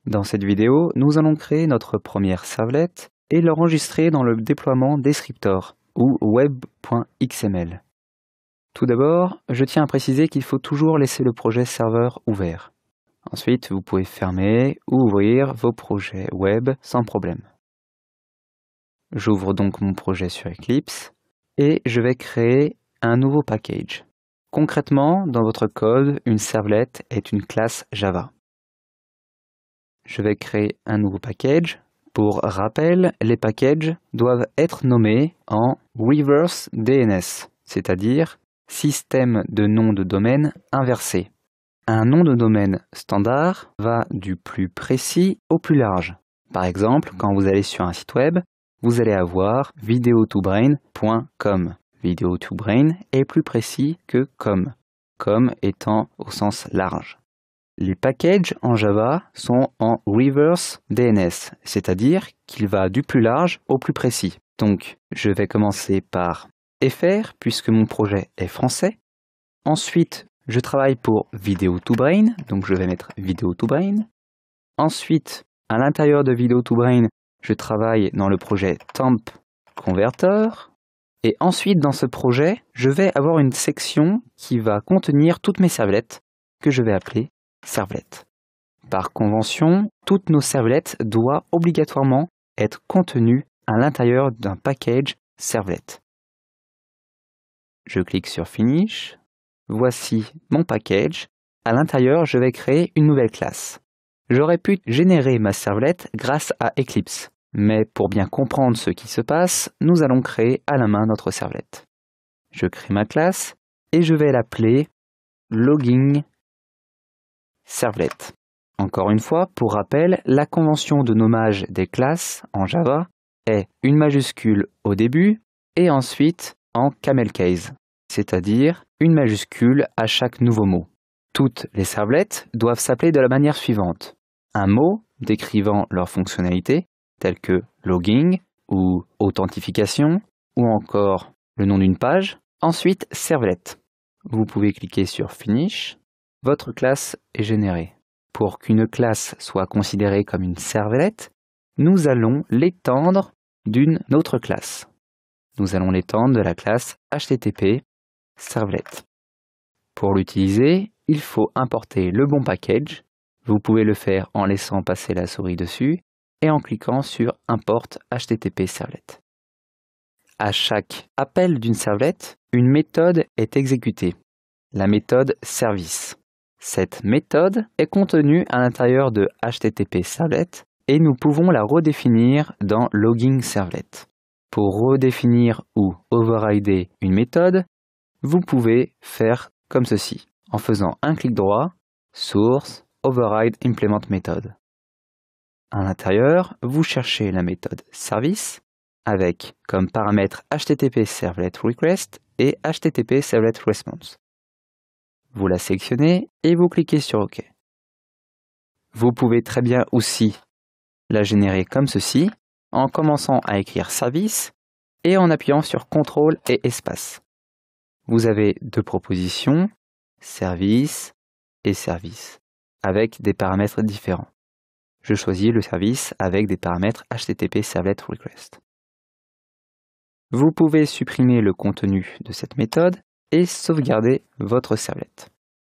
Dans cette vidéo, nous allons créer notre première servlet et l'enregistrer dans le déploiement Descriptor ou web.xml. Tout d'abord, je tiens à préciser qu'il faut toujours laisser le projet serveur ouvert. Ensuite, vous pouvez fermer ou ouvrir vos projets web sans problème. J'ouvre donc mon projet sur Eclipse et je vais créer un nouveau package. Concrètement, dans votre code, une servlet est une classe Java. Je vais créer un nouveau package. Pour rappel, les packages doivent être nommés en reverse DNS, c'est-à-dire système de nom de domaine inversé. Un nom de domaine standard va du plus précis au plus large. Par exemple, quand vous allez sur un site web, vous allez avoir video2brain.com. Video2brain est plus précis que com étant au sens large. Les packages en Java sont en reverse DNS, c'est-à-dire qu'il va du plus large au plus précis. Donc, je vais commencer par FR, puisque mon projet est français. Ensuite, je travaille pour Video2Brain, donc je vais mettre Video2Brain. Ensuite, à l'intérieur de Video2Brain, je travaille dans le projet Temp Converter. Et ensuite, dans ce projet, je vais avoir une section qui va contenir toutes mes servlettes que je vais appeler servlet. Par convention, toutes nos servlettes doivent obligatoirement être contenues à l'intérieur d'un package servlet. Je clique sur Finish. Voici mon package. À l'intérieur, je vais créer une nouvelle classe. J'aurais pu générer ma servlet grâce à Eclipse. Mais pour bien comprendre ce qui se passe, nous allons créer à la main notre servlet. Je crée ma classe et je vais l'appeler logging servlet. Encore une fois, pour rappel, la convention de nommage des classes en Java est une majuscule au début et ensuite en camel case, c'est-à-dire une majuscule à chaque nouveau mot. Toutes les servlettes doivent s'appeler de la manière suivante. Un mot décrivant leur fonctionnalité, tels que logging ou authentification, ou encore le nom d'une page. Ensuite, servlet. Vous pouvez cliquer sur Finish. Votre classe est générée. Pour qu'une classe soit considérée comme une servlet, nous allons l'étendre d'une autre classe. Nous allons l'étendre de la classe HTTP servlet. Pour l'utiliser, il faut importer le bon package. Vous pouvez le faire en laissant passer la souris dessus et en cliquant sur Import HTTP servlet. À chaque appel d'une servlet, une méthode est exécutée, la méthode service. Cette méthode est contenue à l'intérieur de HTTP servlet et nous pouvons la redéfinir dans logging servlet. Pour redéfinir ou overrider une méthode, vous pouvez faire comme ceci, en faisant un clic droit, Source, Override Implement Method. À l'intérieur, vous cherchez la méthode service avec comme paramètres HTTP Servlet Request et HTTP Servlet Response. Vous la sélectionnez et vous cliquez sur OK. Vous pouvez très bien aussi la générer comme ceci en commençant à écrire service et en appuyant sur CTRL et espace. Vous avez deux propositions, service et service, avec des paramètres différents. Je choisis le service avec des paramètres HTTP Servlet Request. Vous pouvez supprimer le contenu de cette méthode et sauvegarder votre servlet.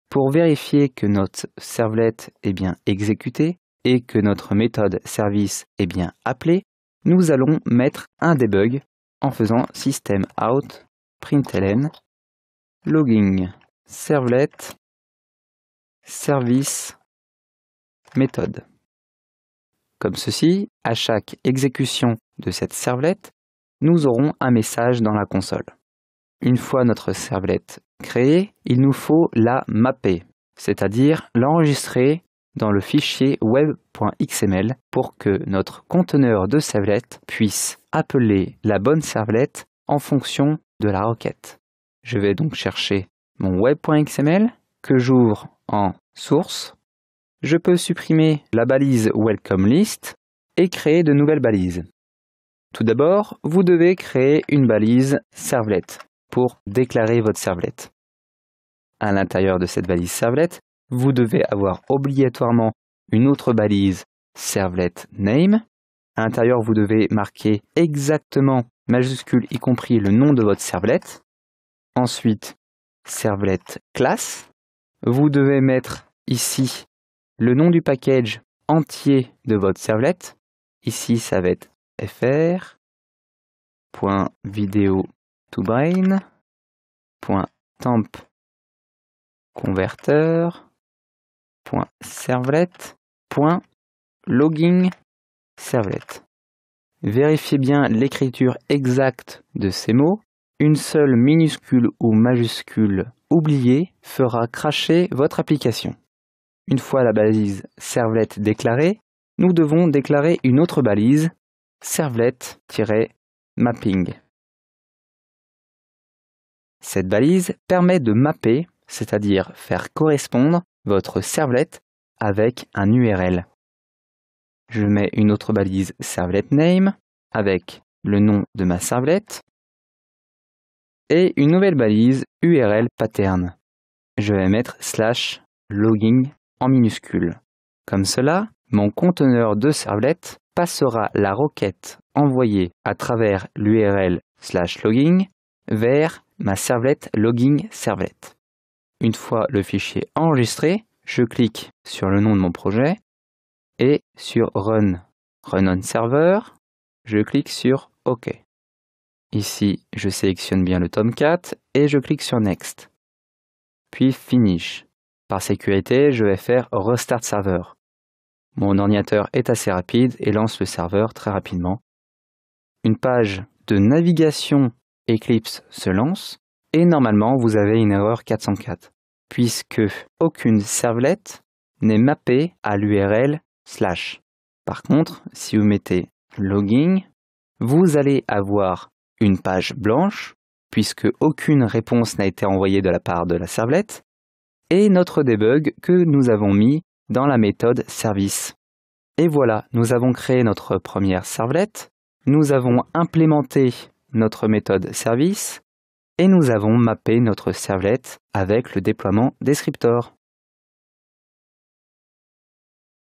Pour vérifier que notre servlet est bien exécutée et que notre méthode service est bien appelée, nous allons mettre un debug en faisant system out println logging servlet service méthode. Comme ceci, à chaque exécution de cette servlet, nous aurons un message dans la console. Une fois notre servlet créée, il nous faut la mapper, c'est-à-dire l'enregistrer dans le fichier web.xml pour que notre conteneur de servlet puisse appeler la bonne servlet en fonction de la requête. Je vais donc chercher mon web.xml que j'ouvre en source. Je peux supprimer la balise Welcome List et créer de nouvelles balises. Tout d'abord, vous devez créer une balise servlet pour déclarer votre servlet. À l'intérieur de cette balise servlet, vous devez avoir obligatoirement une autre balise servlet name. À l'intérieur, vous devez marquer exactement, majuscule, y compris le nom de votre servlet. Ensuite, servlet class. Vous devez mettre ici le nom du package entier de votre servlet. Ici, ça va être fr.videoToBrain.temp.converter.logging.servlet. Vérifiez bien l'écriture exacte de ces mots. Une seule minuscule ou majuscule oubliée fera crasher votre application. Une fois la balise servlet déclarée, nous devons déclarer une autre balise, servlet-mapping. Cette balise permet de mapper, c'est-à-dire faire correspondre votre servlet avec un URL. Je mets une autre balise servlet name avec le nom de ma servlet et une nouvelle balise URL pattern. Je vais mettre /logging en minuscule. Comme cela, mon conteneur de servlet passera la requête envoyée à travers l'URL /logging vers ma servlet logging servlet. Une fois le fichier enregistré, je clique sur le nom de mon projet et sur Run on Server, je clique sur OK. Ici, je sélectionne bien le Tomcat et je clique sur Next. Puis Finish. Par sécurité, je vais faire Restart Server. Mon ordinateur est assez rapide et lance le serveur très rapidement. Une page de navigation Eclipse se lance et normalement vous avez une erreur 404 puisque aucune servlet n'est mappée à l'URL /. Par contre, si vous mettez logging, vous allez avoir une page blanche puisque aucune réponse n'a été envoyée de la part de la servlet et notre debug que nous avons mis dans la méthode service. Et voilà, nous avons créé notre première servlet, nous avons implémenté notre méthode service et nous avons mappé notre servlet avec le déploiement Descriptor.